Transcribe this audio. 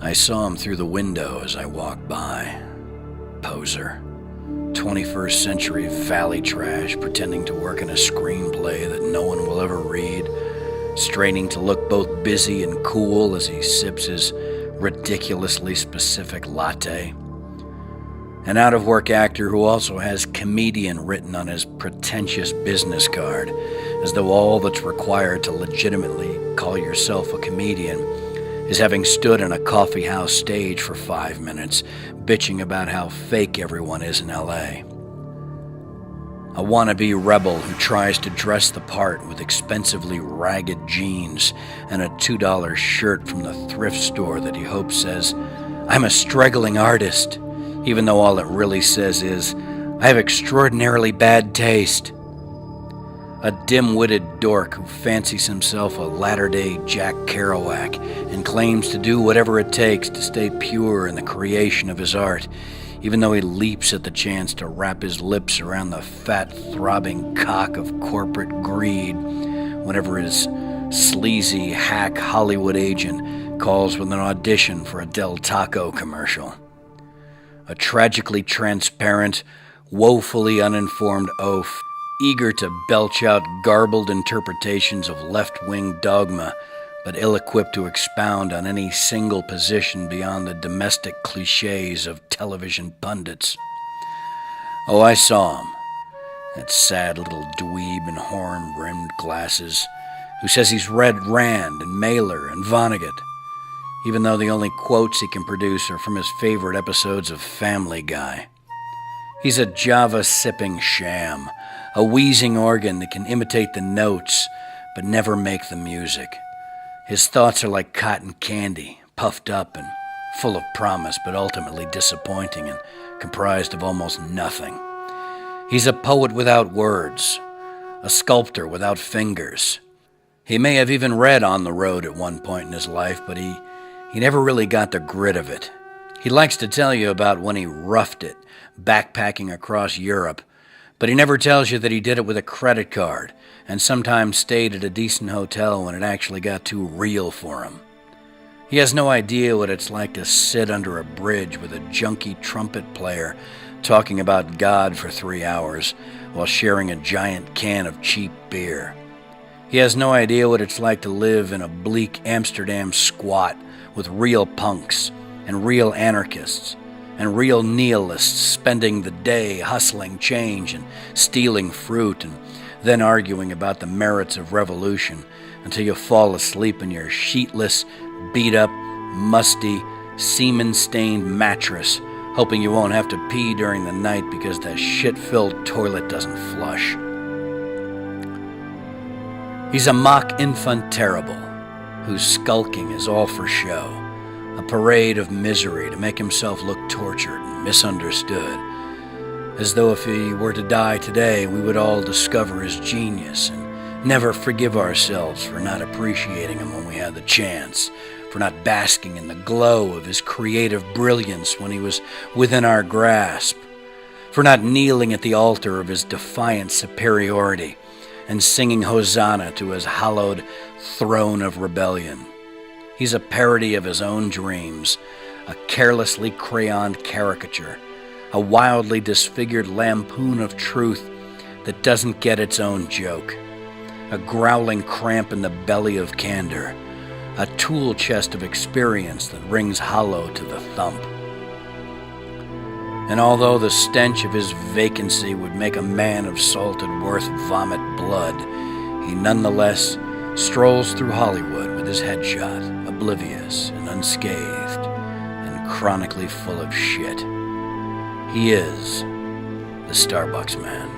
I saw him through the window as I walked by. Poser. 21st century valley trash pretending to work in a screenplay that no one will ever read, straining to look both busy and cool as he sips his ridiculously specific latte. An out-of-work actor who also has comedian written on his pretentious business card, as though all that's required to legitimately call yourself a comedian is having stood on a coffee house stage for 5 minutes, bitching about how fake everyone is in LA. A wannabe rebel who tries to dress the part with expensively ragged jeans and a $2 shirt from the thrift store that he hopes says, "I'm a struggling artist," even though all it really says is, "I have extraordinarily bad taste." A dim-witted dork who fancies himself a latter-day Jack Kerouac and claims to do whatever it takes to stay pure in the creation of his art, even though he leaps at the chance to wrap his lips around the fat, throbbing cock of corporate greed whenever his sleazy hack Hollywood agent calls with an audition for a Del Taco commercial. A tragically transparent, woefully uninformed oaf, eager to belch out garbled interpretations of left-wing dogma, but ill-equipped to expound on any single position beyond the domestic cliches of television pundits. Oh, I saw him, that sad little dweeb in horn-rimmed glasses, who says he's read Rand and Mailer and Vonnegut, even though the only quotes he can produce are from his favorite episodes of Family Guy. He's a Java-sipping sham, a wheezing organ that can imitate the notes but never make the music. His thoughts are like cotton candy, puffed up and full of promise but ultimately disappointing and comprised of almost nothing. He's a poet without words, a sculptor without fingers. He may have even read On the Road at one point in his life, but he never really got the grit of it. He likes to tell you about when he roughed it, backpacking across Europe, but he never tells you that he did it with a credit card and sometimes stayed at a decent hotel when it actually got too real for him. He has no idea what it's like to sit under a bridge with a junky trumpet player talking about God for 3 hours while sharing a giant can of cheap beer. He has no idea what it's like to live in a bleak Amsterdam squat with real punks and real anarchists and real nihilists spending the day hustling change and stealing fruit and then arguing about the merits of revolution until you fall asleep in your sheetless, beat-up, musty, semen-stained mattress, hoping you won't have to pee during the night because the shit-filled toilet doesn't flush. He's a mock infant terrible, whose skulking is all for show, a parade of misery to make himself look tortured and misunderstood, as though if he were to die today, we would all discover his genius and never forgive ourselves for not appreciating him when we had the chance, for not basking in the glow of his creative brilliance when he was within our grasp, for not kneeling at the altar of his defiant superiority and singing Hosanna to his hallowed throne of rebellion. He's a parody of his own dreams, a carelessly crayoned caricature, a wildly disfigured lampoon of truth that doesn't get its own joke, a growling cramp in the belly of candor, a tool chest of experience that rings hollow to the thump. And although the stench of his vacancy would make a man of salted worth vomit blood, he nonetheless strolls through Hollywood with his head shot, oblivious and unscathed, and chronically full of shit. He is the Starbucks Man.